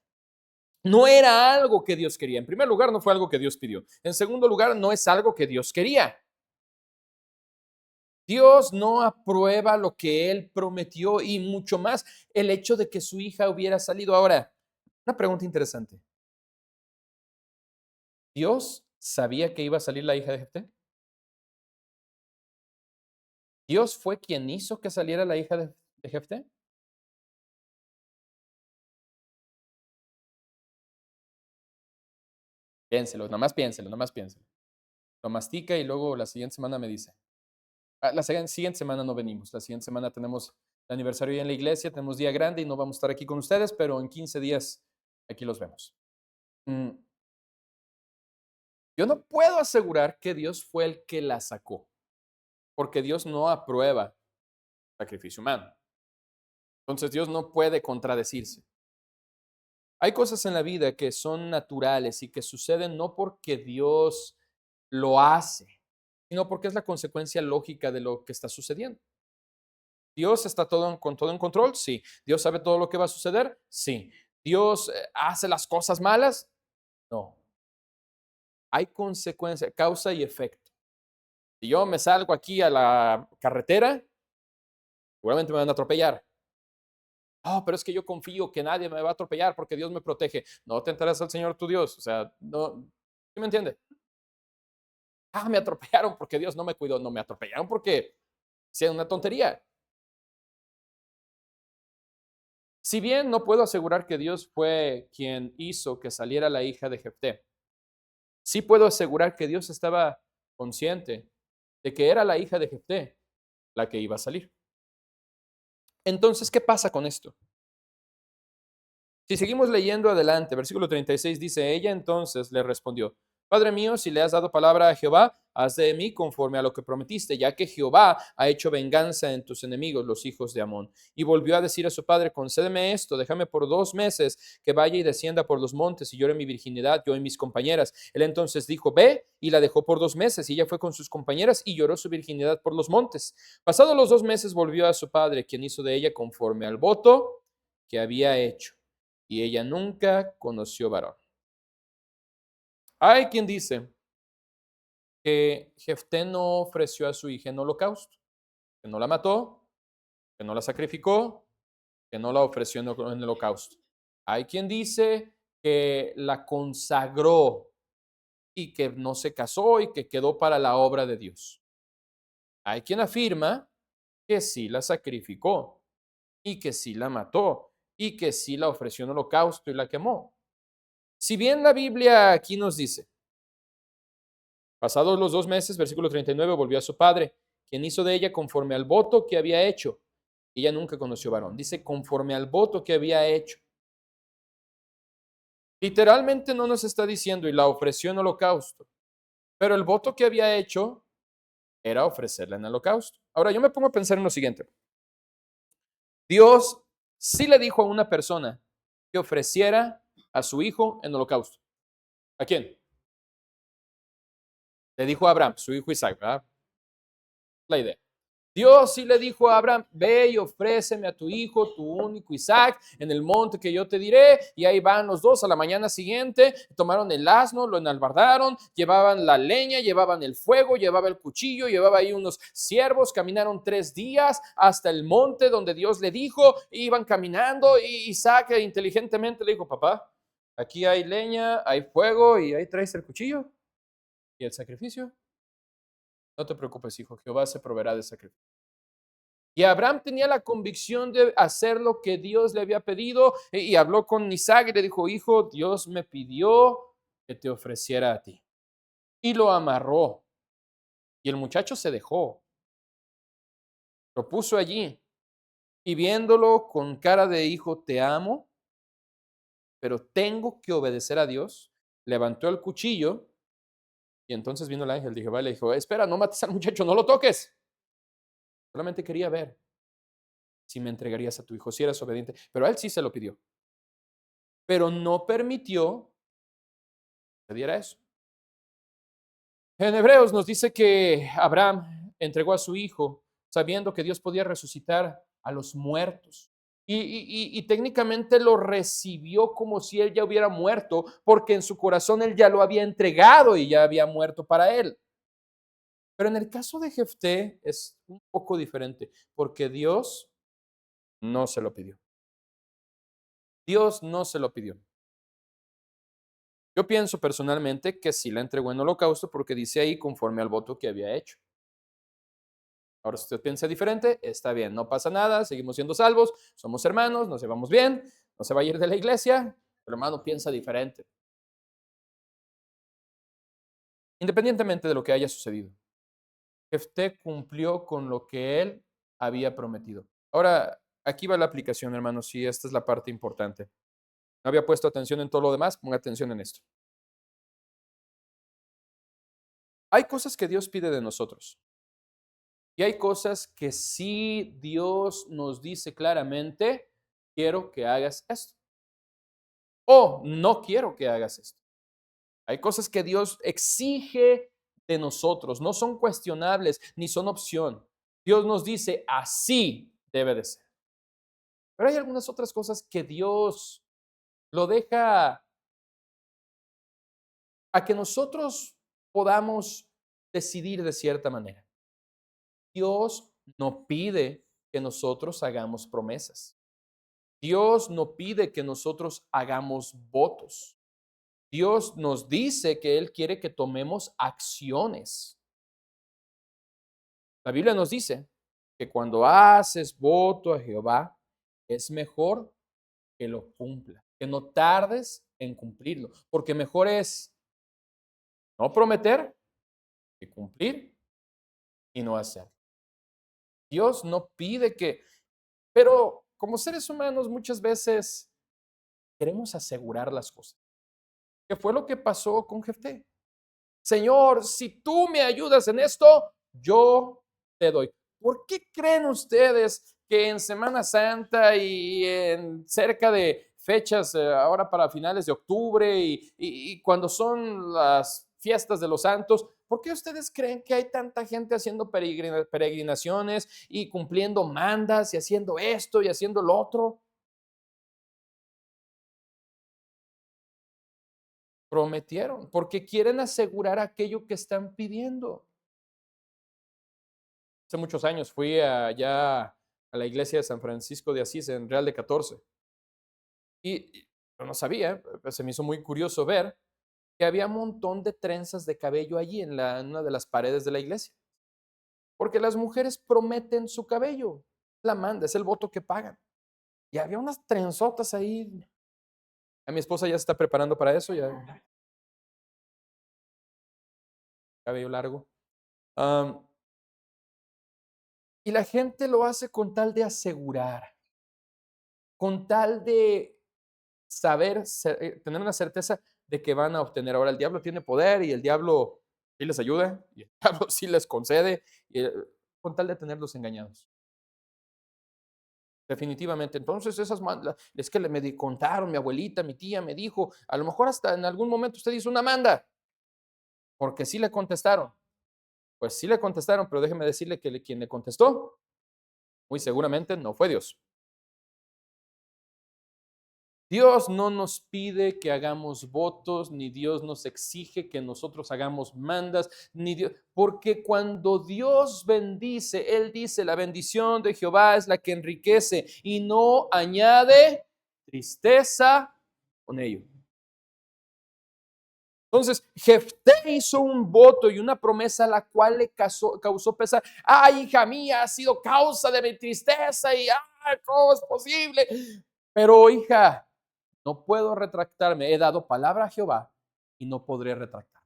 No era algo que Dios quería. En primer lugar, no fue algo que Dios pidió. En segundo lugar, no es algo que Dios quería. Dios no aprueba lo que Él prometió y mucho más el hecho de que su hija hubiera salido. Ahora, una pregunta interesante. ¿Dios sabía que iba a salir la hija de Jefté? ¿Dios fue quien hizo que saliera la hija de Jefté? Piénselo, nomás piénselo, nomás piénselo. Lo mastica y luego la siguiente semana me dice. La siguiente semana no venimos. La siguiente semana tenemos el aniversario en la iglesia, tenemos día grande y no vamos a estar aquí con ustedes, pero en 15 días aquí los vemos. Mm, Yo no puedo asegurar que Dios fue el que la sacó, porque Dios no aprueba sacrificio humano. Entonces Dios no puede contradecirse. Hay cosas en la vida que son naturales y que suceden no porque Dios lo hace, sino porque es la consecuencia lógica de lo que está sucediendo. Dios está con todo en control, sí. Dios sabe todo lo que va a suceder, sí. Dios hace las cosas malas, no. Hay consecuencia, causa y efecto. Si yo me salgo aquí a la carretera, seguramente me van a atropellar. Oh, pero es que yo confío que nadie me va a atropellar porque Dios me protege. No te enteras al Señor tu Dios. O sea, no, ¿sí me entiende? Ah, me atropellaron porque Dios no me cuidó. No me atropellaron porque sea una tontería. Si bien no puedo asegurar que Dios fue quien hizo que saliera la hija de Jefté, sí puedo asegurar que Dios estaba consciente de que era la hija de Jefté la que iba a salir. Entonces, ¿qué pasa con esto? Si seguimos leyendo adelante, versículo 36 dice, ella entonces le respondió, Padre mío, si le has dado palabra a Jehová, haz de mí conforme a lo que prometiste, ya que Jehová ha hecho venganza en tus enemigos, los hijos de Amón. Y volvió a decir a su padre, concédeme esto, déjame por 2 meses que vaya y descienda por los montes y llore mi virginidad, yo y mis compañeras. Él entonces dijo, ve, y la dejó por 2 meses, y ella fue con sus compañeras y lloró su virginidad por los montes. Pasados los 2 meses volvió a su padre, quien hizo de ella conforme al voto que había hecho y ella nunca conoció varón. Hay quien dice que Jefté no ofreció a su hija en holocausto, que no la mató, que no la sacrificó, que no la ofreció en holocausto. Hay quien dice que la consagró y que no se casó y que quedó para la obra de Dios. Hay quien afirma que sí la sacrificó y que sí la mató y que sí la ofreció en holocausto y la quemó. Si bien la Biblia aquí nos dice, pasados los 2 meses, versículo 39, volvió a su padre, quien hizo de ella conforme al voto que había hecho. Ella nunca conoció varón. Dice conforme al voto que había hecho. Literalmente no nos está diciendo y la ofreció en holocausto, pero el voto que había hecho era ofrecerla en holocausto. Ahora yo me pongo a pensar en lo siguiente. Dios sí le dijo a una persona que ofreciera a su hijo en holocausto. ¿A quién? Le dijo a Abraham, su hijo Isaac, ¿verdad? La idea. Dios sí le dijo a Abraham, ve y ofréceme a tu hijo, tu único Isaac, en el monte que yo te diré. Y ahí van los dos a la mañana siguiente, tomaron el asno, lo enalbardaron, llevaban la leña, llevaban el fuego, llevaba el cuchillo, llevaba ahí unos siervos, caminaron 3 días hasta el monte donde Dios le dijo, iban caminando y Isaac inteligentemente le dijo, papá, aquí hay leña, hay fuego y ahí traes el cuchillo y el sacrificio. No te preocupes, hijo, Jehová se proveerá de sacrificio. Y Abraham tenía la convicción de hacer lo que Dios le había pedido y habló con Isaac y le dijo, hijo, Dios me pidió que te ofreciera a ti. Y lo amarró. Y el muchacho se dejó. Lo puso allí. Y viéndolo con cara de hijo, te amo, pero tengo que obedecer a Dios, levantó el cuchillo y entonces vino el ángel de Jehová y le dijo, espera, no mates al muchacho, no lo toques. Solamente quería ver si me entregarías a tu hijo, si eras obediente. Pero a él sí se lo pidió. Pero no permitió que diera eso. En Hebreos nos dice que Abraham entregó a su hijo sabiendo que Dios podía resucitar a los muertos. Y técnicamente lo recibió como si él ya hubiera muerto, porque en su corazón él ya lo había entregado y ya había muerto para él. Pero en el caso de Jefté es un poco diferente, porque Dios no se lo pidió. Dios no se lo pidió. Yo pienso personalmente que sí la entregó en holocausto porque dice ahí conforme al voto que había hecho. Ahora, si usted piensa diferente, está bien, no pasa nada, seguimos siendo salvos, somos hermanos, nos llevamos bien, no se va a ir de la iglesia, el hermano piensa diferente. Independientemente de lo que haya sucedido, Jefté cumplió con lo que él había prometido. Ahora, aquí va la aplicación, hermanos, y esta es la parte importante. No había puesto atención en todo lo demás, ponga atención en esto. Hay cosas que Dios pide de nosotros. Y hay cosas que sí Dios nos dice claramente, quiero que hagas esto. O no quiero que hagas esto. Hay cosas que Dios exige de nosotros, no son cuestionables ni son opción. Dios nos dice, así debe de ser. Pero hay algunas otras cosas que Dios lo deja a que nosotros podamos decidir de cierta manera. Dios no pide que nosotros hagamos promesas. Dios no pide que nosotros hagamos votos. Dios nos dice que Él quiere que tomemos acciones. La Biblia nos dice que cuando haces voto a Jehová, es mejor que lo cumpla, que no tardes en cumplirlo, porque mejor es no prometer que cumplir y no hacer. Dios no pide que, pero como seres humanos muchas veces queremos asegurar las cosas. ¿Qué fue lo que pasó con Jefté? Señor, si tú me ayudas en esto, yo te doy. ¿Por qué creen ustedes que en Semana Santa y en cerca de fechas, ahora para finales de octubre y cuando son las fiestas de los santos, por qué ustedes creen que hay tanta gente haciendo peregrinaciones y cumpliendo mandas y haciendo esto y haciendo lo otro? Prometieron, porque quieren asegurar aquello que están pidiendo. Hace muchos años fui allá a la iglesia de San Francisco de Asís en Real de 14. Y yo no sabía, pues, se me hizo muy curioso ver que había un montón de trenzas de cabello allí en una de las paredes de la iglesia. Porque las mujeres prometen su cabello. La manda, es el voto que pagan. Y había unas trenzotas ahí. A mi esposa ya se está preparando para eso, ya cabello largo. Am, y la gente lo hace con tal de asegurar, con tal de saber, tener una certeza de que van a obtener. Ahora, el diablo tiene poder y el diablo sí les ayuda y el diablo sí les concede, y, con tal de tenerlos engañados. Definitivamente. Entonces, es que me contaron, mi abuelita, mi tía me dijo, a lo mejor hasta en algún momento usted hizo una manda, porque sí le contestaron. Pues sí le contestaron, pero déjeme decirle que quien le contestó, muy seguramente no fue Dios. Dios no nos pide que hagamos votos, ni Dios nos exige que nosotros hagamos mandas, ni Dios, porque cuando Dios bendice, Él dice, la bendición de Jehová es la que enriquece y no añade tristeza con ello. Entonces, Jefté hizo un voto y una promesa a la cual le causó pesar. Ay, hija mía, ha sido causa de mi tristeza y ¿cómo es posible? Pero, hija, no puedo retractarme. He dado palabra a Jehová y no podré retractar.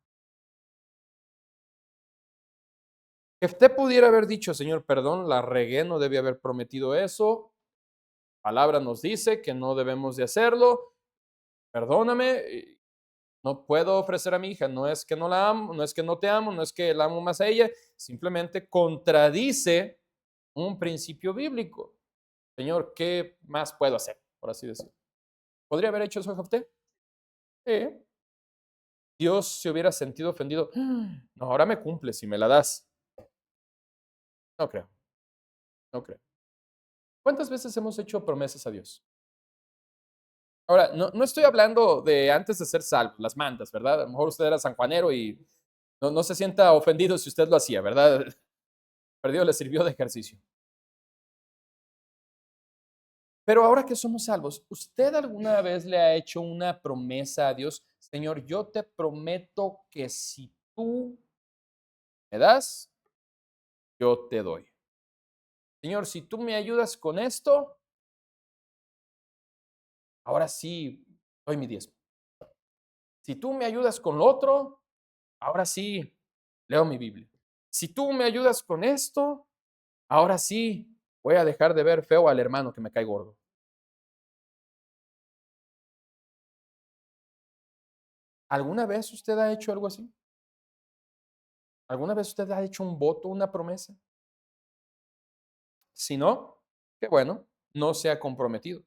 Jefté pudiera haber dicho, Señor, perdón, la regué, no debía haber prometido eso. Palabra nos dice que no debemos de hacerlo. Perdóname, no puedo ofrecer a mi hija, no es que no la amo, no es que no te amo, no es que la amo más a ella, simplemente contradice un principio bíblico. Señor, ¿qué más puedo hacer? Por así decirlo. ¿Podría haber hecho eso Jefté? Sí. Dios se hubiera sentido ofendido. No, ahora me cumples si me la das. No creo, no creo. ¿Cuántas veces hemos hecho promesas a Dios? Ahora, no estoy hablando de antes de ser salvo, las mandas, ¿verdad? A lo mejor usted era sanjuanero y no se sienta ofendido si usted lo hacía, ¿verdad? Perdido le sirvió de ejercicio. Pero ahora que somos salvos, ¿usted alguna vez le ha hecho una promesa a Dios? Señor, yo te prometo que si tú me das, yo te doy. Señor, si tú me ayudas con esto, ahora sí doy mi diezmo. Si tú me ayudas con lo otro, ahora sí leo mi Biblia. Si tú me ayudas con esto, ahora sí voy a dejar de ver feo al hermano que me cae gordo. ¿Alguna vez usted ha hecho algo así? ¿Alguna vez usted ha hecho un voto, una promesa? Si no, qué bueno, no se ha comprometido.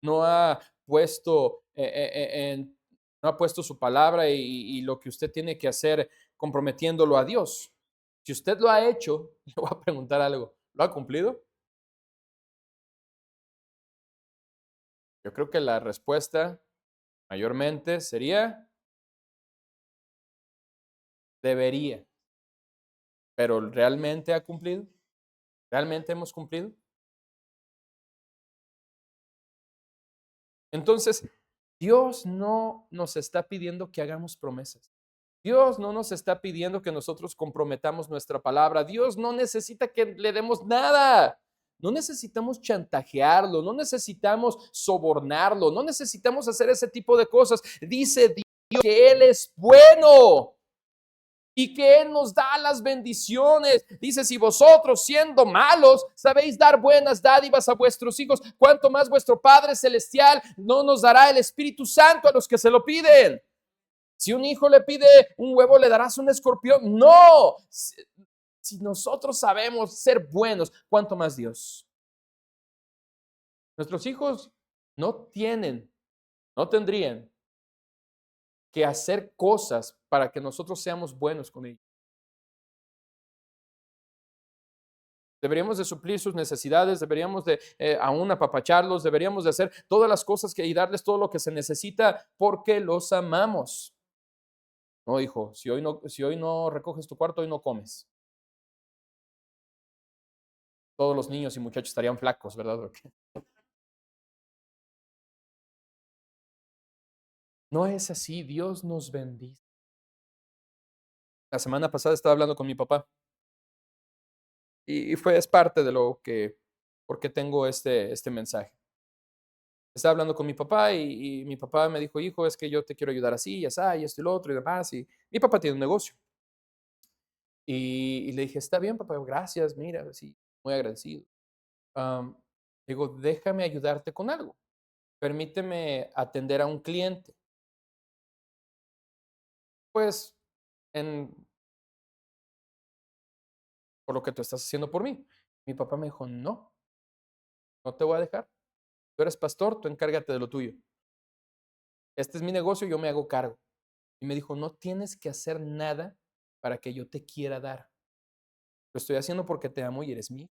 No ha puesto, no ha puesto su palabra y lo que usted tiene que hacer comprometiéndolo a Dios. Si usted lo ha hecho, le voy a preguntar algo. ¿Lo ha cumplido? Yo creo que la respuesta mayormente sería debería, pero ¿realmente ha cumplido? ¿Realmente hemos cumplido? Entonces, Dios no nos está pidiendo que hagamos promesas. Dios no nos está pidiendo que nosotros comprometamos nuestra palabra. Dios no necesita que le demos nada. No necesitamos chantajearlo, no necesitamos sobornarlo, no necesitamos hacer ese tipo de cosas. Dice Dios que Él es bueno y que Él nos da las bendiciones. Dice, si vosotros siendo malos sabéis dar buenas dádivas a vuestros hijos, cuánto más vuestro Padre Celestial no nos dará el Espíritu Santo a los que se lo piden. Si un hijo le pide un huevo, ¿le darás un escorpión? No. Si nosotros sabemos ser buenos, ¿cuánto más Dios? Nuestros hijos no tienen, no tendrían que hacer cosas para que nosotros seamos buenos con ellos. Deberíamos de suplir sus necesidades, deberíamos de aún apapacharlos, deberíamos de hacer todas las cosas y darles todo lo que se necesita porque los amamos. No, hijo, si hoy no recoges tu cuarto, hoy no comes. todos los niños y muchachos estarían flacos, ¿verdad? Porque no es así, Dios nos bendice. La semana pasada estaba hablando con mi papá es parte de lo que, porque tengo este mensaje. Estaba hablando con mi papá y mi papá me dijo, hijo, es que yo te quiero ayudar así, y así, y esto y lo otro y demás. Y mi papá tiene un negocio. Y le dije, está bien, papá, gracias, mira, sí, muy agradecido. Am, Digo, déjame ayudarte con algo. Permíteme atender a un cliente. Pues, en, por lo que tú estás haciendo por mí. Mi papá me dijo, no, no te voy a dejar. Tú eres pastor, tú encárgate de lo tuyo. Este es mi negocio, yo me hago cargo. Y me dijo, no tienes que hacer nada para que yo te quiera dar. Lo estoy haciendo porque te amo y eres mío.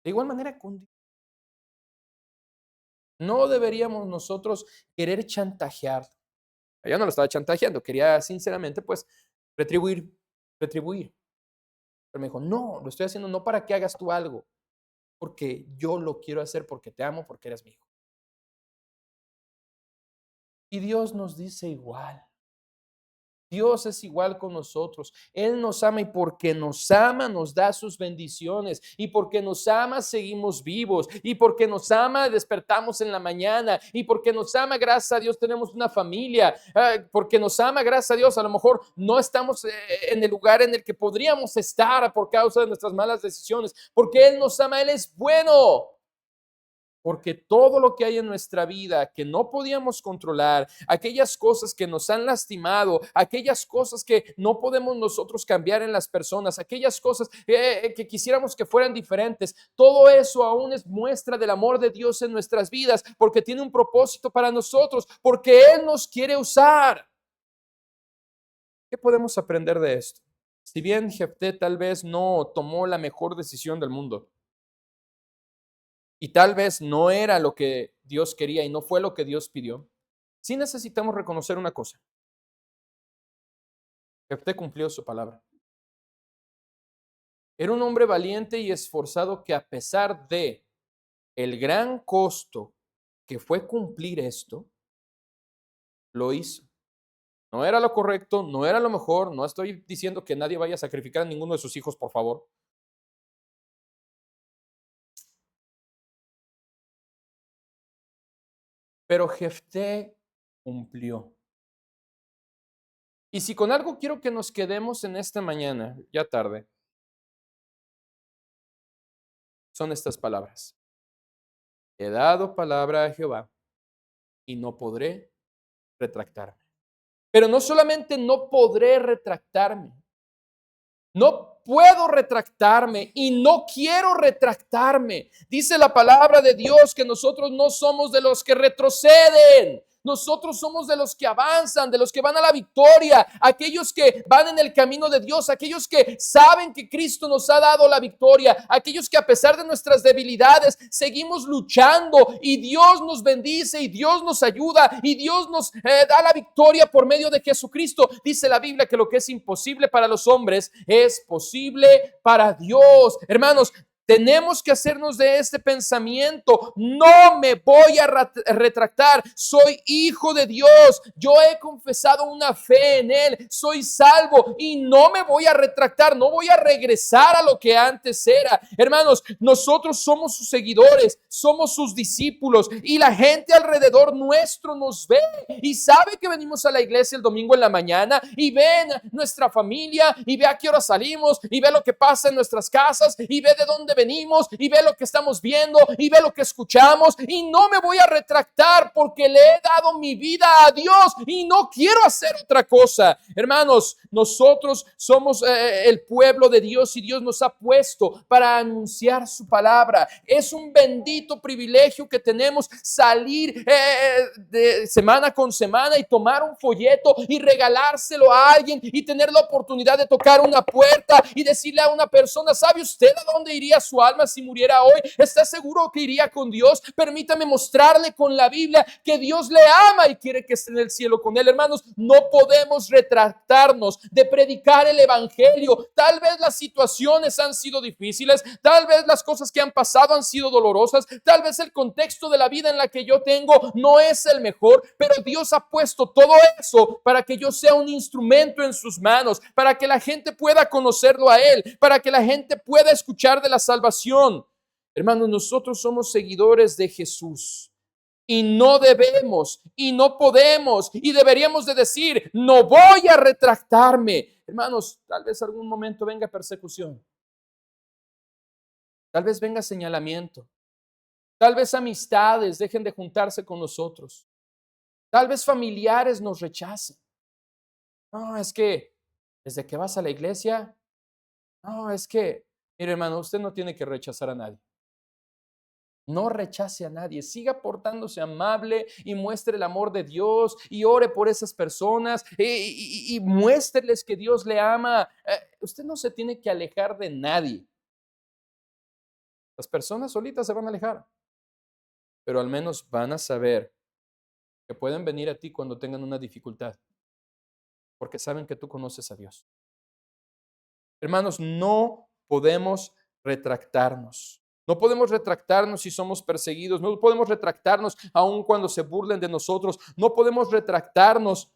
De igual manera, no deberíamos nosotros querer chantajear. Yo no lo estaba chantajeando, quería sinceramente, pues, retribuir, retribuir. Pero me dijo, no, lo estoy haciendo no para que hagas tú algo, porque yo lo quiero hacer porque te amo, porque eres mi hijo. Y Dios nos dice igual. Dios es igual con nosotros. Él nos ama y porque nos ama nos da sus bendiciones. Y porque nos ama seguimos vivos. Y porque nos ama despertamos en la mañana. Y porque nos ama, gracias a Dios, tenemos una familia. Porque nos ama, gracias a Dios, a lo mejor no estamos en el lugar en el que podríamos estar por causa de nuestras malas decisiones. Porque Él nos ama, Él es bueno. Porque todo lo que hay en nuestra vida que no podíamos controlar, aquellas cosas que nos han lastimado, aquellas cosas que no podemos nosotros cambiar en las personas, aquellas cosas que quisiéramos que fueran diferentes, todo eso aún es muestra del amor de Dios en nuestras vidas, porque tiene un propósito para nosotros, porque Él nos quiere usar. ¿Qué podemos aprender de esto? Si bien Jefté tal vez no tomó la mejor decisión del mundo, y tal vez no era lo que Dios quería y no fue lo que Dios pidió, sí necesitamos reconocer una cosa. Jefté cumplió su palabra. Era un hombre valiente y esforzado que a pesar de el gran costo que fue cumplir esto, lo hizo. No era lo correcto, no era lo mejor, no estoy diciendo que nadie vaya a sacrificar a ninguno de sus hijos, por favor. Pero Jefté cumplió. Y si con algo quiero que nos quedemos en esta mañana, ya tarde, son estas palabras. He dado palabra a Jehová y no podré retractarme. Pero no solamente no podré retractarme, no puedo retractarme y no quiero retractarme. Dice la palabra de Dios que nosotros no somos de los que retroceden. Nosotros somos de los que avanzan, de los que van a la victoria, aquellos que van en el camino de Dios, aquellos que saben que Cristo nos ha dado la victoria, aquellos que a pesar de nuestras debilidades seguimos luchando y Dios nos bendice y Dios nos ayuda y Dios nos da la victoria por medio de Jesucristo. Dice la Biblia que lo que es imposible para los hombres es posible para Dios. Hermanos, tenemos que hacernos de este pensamiento. No me voy a retractar. Soy hijo de Dios. Yo he confesado una fe en Él. Soy salvo y no me voy a retractar. No voy a regresar a lo que antes era. Hermanos, nosotros somos sus seguidores, somos sus discípulos y la gente alrededor nuestro nos ve y sabe que venimos a la iglesia el domingo en la mañana y ven nuestra familia y ve a qué hora salimos y ve lo que pasa en nuestras casas y ve de dónde venimos y ve lo que estamos viendo y ve lo que escuchamos y no me voy a retractar porque le he dado mi vida a Dios y no quiero hacer otra cosa. Hermanos, nosotros somos el pueblo de Dios y Dios nos ha puesto para anunciar su palabra. Es un bendito privilegio que tenemos salir de semana con semana y tomar un folleto y regalárselo a alguien y tener la oportunidad de tocar una puerta y decirle a una persona, ¿sabe usted a dónde iría a su alma si muriera hoy? ¿Está seguro que iría con Dios? Permítame mostrarle con la Biblia que Dios le ama y quiere que esté en el cielo con él. Hermanos, no podemos retractarnos de predicar el evangelio. Tal vez las situaciones han sido difíciles, tal vez las cosas que han pasado han sido dolorosas, tal vez el contexto de la vida en la que yo tengo no es el mejor, pero Dios ha puesto todo eso para que yo sea un instrumento en sus manos, para que la gente pueda conocerlo a él, para que la gente pueda escuchar de la salvación. Hermanos, nosotros somos seguidores de Jesús. Y no debemos, y no podemos, y deberíamos de decir, no voy a retractarme. Hermanos, tal vez algún momento venga persecución, tal vez venga señalamiento, tal vez amistades dejen de juntarse con nosotros, tal vez familiares nos rechacen. No, es que desde que vas a la iglesia, no, es que, mire hermano, usted no tiene que rechazar a nadie. No rechace a nadie, siga portándose amable y muestre el amor de Dios y ore por esas personas y muéstreles que Dios le ama. Usted no se tiene que alejar de nadie. Las personas solitas se van a alejar, pero al menos van a saber que pueden venir a ti cuando tengan una dificultad, porque saben que tú conoces a Dios. Hermanos, no podemos retractarnos. No podemos retractarnos si somos perseguidos. No podemos retractarnos aun cuando se burlen de nosotros. No podemos retractarnos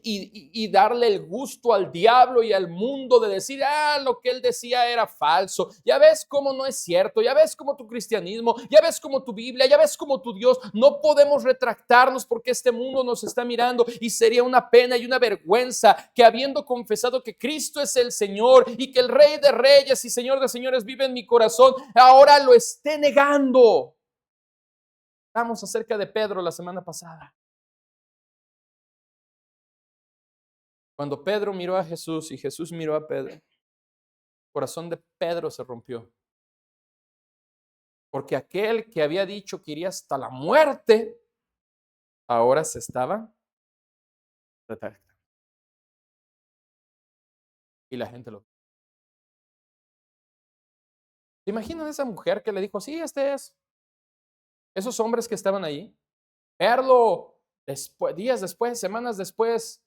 y darle el gusto al diablo y al mundo de decir, lo que él decía era falso. Ya ves cómo no es cierto. Ya ves cómo tu cristianismo, ya ves cómo tu Biblia, ya ves cómo tu Dios. No podemos retractarnos porque este mundo nos está mirando y sería una pena y una vergüenza que habiendo confesado que Cristo es el Señor y que el Rey de Reyes y Señor de Señores vive en mi corazón, ahora lo esté negando. Hablamos acerca de Pedro la semana pasada. Cuando Pedro miró a Jesús y Jesús miró a Pedro, el corazón de Pedro se rompió. Porque aquel que había dicho que iría hasta la muerte, ahora se estaba retractando. Y la gente lo... ¿Se imaginan esa mujer que le dijo, sí, este es? Esos hombres que estaban allí, verlo después, días después, semanas después,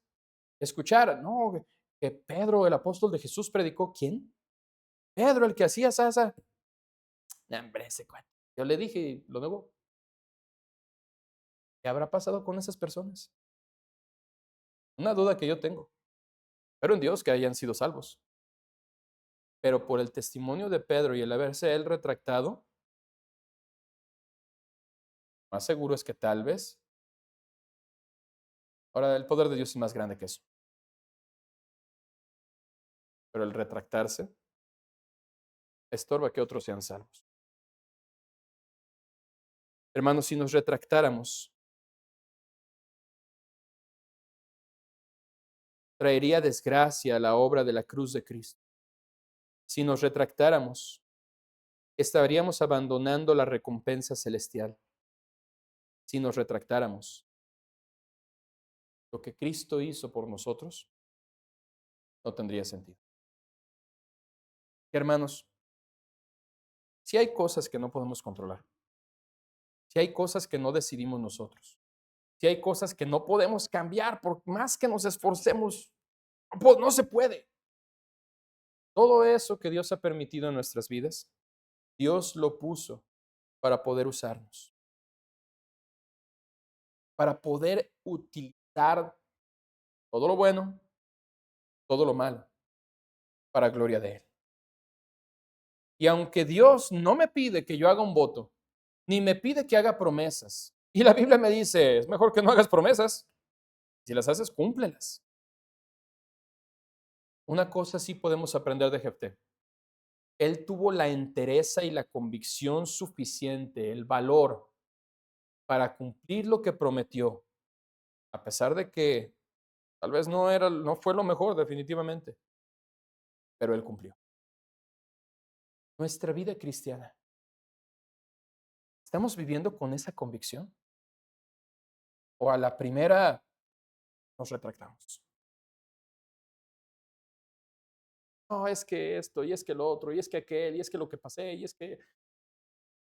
escuchar, no, que Pedro, el apóstol de Jesús, predicó. ¿Quién? Pedro, el que hacía sasa. Hombre, ese cuate. Yo le dije y lo negó. ¿Qué habrá pasado con esas personas? Una duda que yo tengo. Pero en Dios que hayan sido salvos. Pero por el testimonio de Pedro y el haberse él retractado, más seguro es que tal vez, ahora el poder de Dios es más grande que eso. Pero el retractarse estorba que otros sean salvos. Hermanos, si nos retractáramos, traería desgracia a la obra de la cruz de Cristo. Si nos retractáramos, estaríamos abandonando la recompensa celestial. Si nos retractáramos, lo que Cristo hizo por nosotros no tendría sentido. Hermanos, si hay cosas que no podemos controlar, si hay cosas que no decidimos nosotros, si hay cosas que no podemos cambiar, por más que nos esforcemos, pues no se puede. Todo eso que Dios ha permitido en nuestras vidas, Dios lo puso para poder usarnos, para poder utilizar todo lo bueno, todo lo malo, para gloria de Él. Y aunque Dios no me pide que yo haga un voto, ni me pide que haga promesas, y la Biblia me dice, es mejor que no hagas promesas, si las haces, cúmplelas. Una cosa sí podemos aprender de Jefté. Él tuvo la entereza y la convicción suficiente, el valor para cumplir lo que prometió, a pesar de que tal vez no fue lo mejor definitivamente, pero él cumplió. Nuestra vida cristiana, ¿estamos viviendo con esa convicción? ¿O a la primera nos retractamos? no, es que esto, y es que lo otro, y es que aquel, y es que lo que pasé, y es que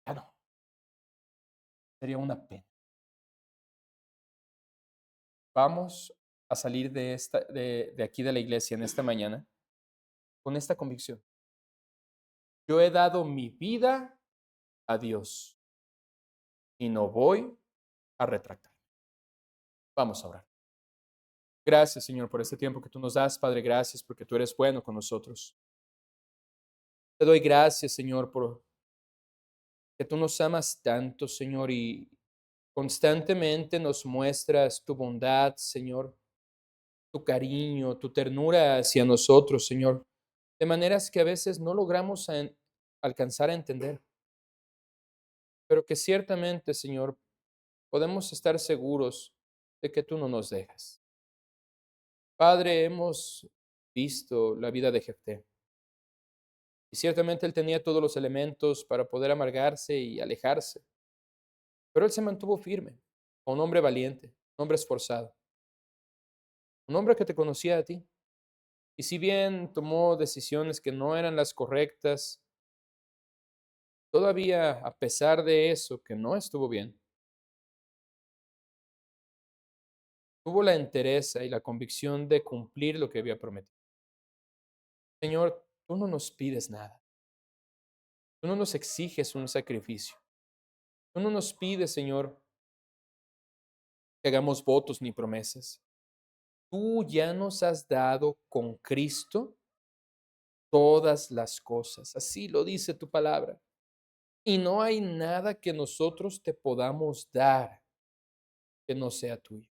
ya no, sería una pena. Vamos a salir de aquí de la iglesia en esta mañana con esta convicción. Yo he dado mi vida a Dios y no voy a retractar. Vamos a orar. Gracias, Señor, por este tiempo que tú nos das, Padre. Gracias porque tú eres bueno con nosotros. Te doy gracias, Señor, por que tú nos amas tanto, Señor, y constantemente nos muestras tu bondad, Señor, tu cariño, tu ternura hacia nosotros, Señor, de maneras que a veces no logramos alcanzar a entender, pero que ciertamente, Señor, podemos estar seguros de que tú no nos dejas. Padre, hemos visto la vida de Jefté y ciertamente él tenía todos los elementos para poder amargarse y alejarse, pero él se mantuvo firme, un hombre valiente, un hombre esforzado, un hombre que te conocía a ti. Y si bien tomó decisiones que no eran las correctas, todavía a pesar de eso, que no estuvo bien, tuvo la entereza y la convicción de cumplir lo que había prometido. Señor, tú no nos pides nada, tú no nos exiges un sacrificio, tú no nos pides, Señor, que hagamos votos ni promesas. Tú ya nos has dado con Cristo todas las cosas, así lo dice tu palabra. Y no hay nada que nosotros te podamos dar que no sea tuyo.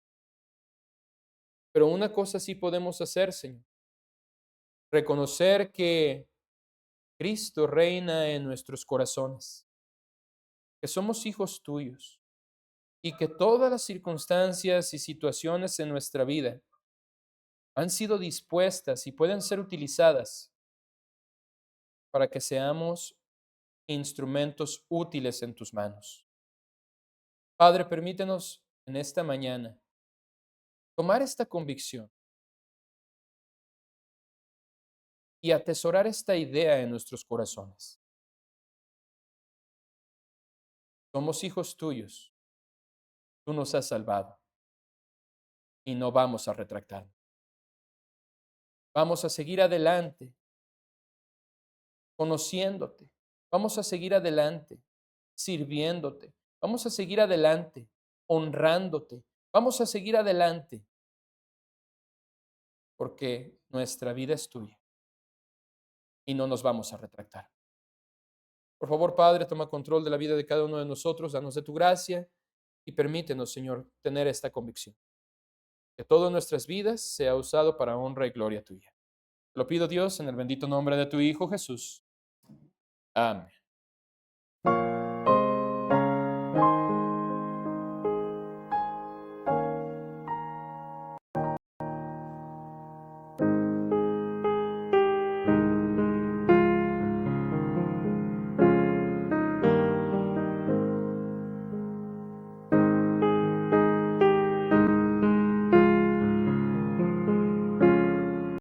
Pero una cosa sí podemos hacer, Señor, reconocer que Cristo reina en nuestros corazones, que somos hijos tuyos y que todas las circunstancias y situaciones en nuestra vida han sido dispuestas y pueden ser utilizadas para que seamos instrumentos útiles en tus manos. Padre, permítenos en esta mañana tomar esta convicción y atesorar esta idea en nuestros corazones. Somos hijos tuyos, tú nos has salvado y no vamos a retractar. Vamos a seguir adelante conociéndote. Vamos a seguir adelante sirviéndote. Vamos a seguir adelante honrándote. Vamos a seguir adelante porque nuestra vida es tuya y no nos vamos a retractar. Por favor, Padre, toma control de la vida de cada uno de nosotros, danos de tu gracia y permítenos, Señor, tener esta convicción. Que todo en nuestras vidas sea usado para honra y gloria tuya. Lo pido, Dios, en el bendito nombre de tu Hijo Jesús. Amén.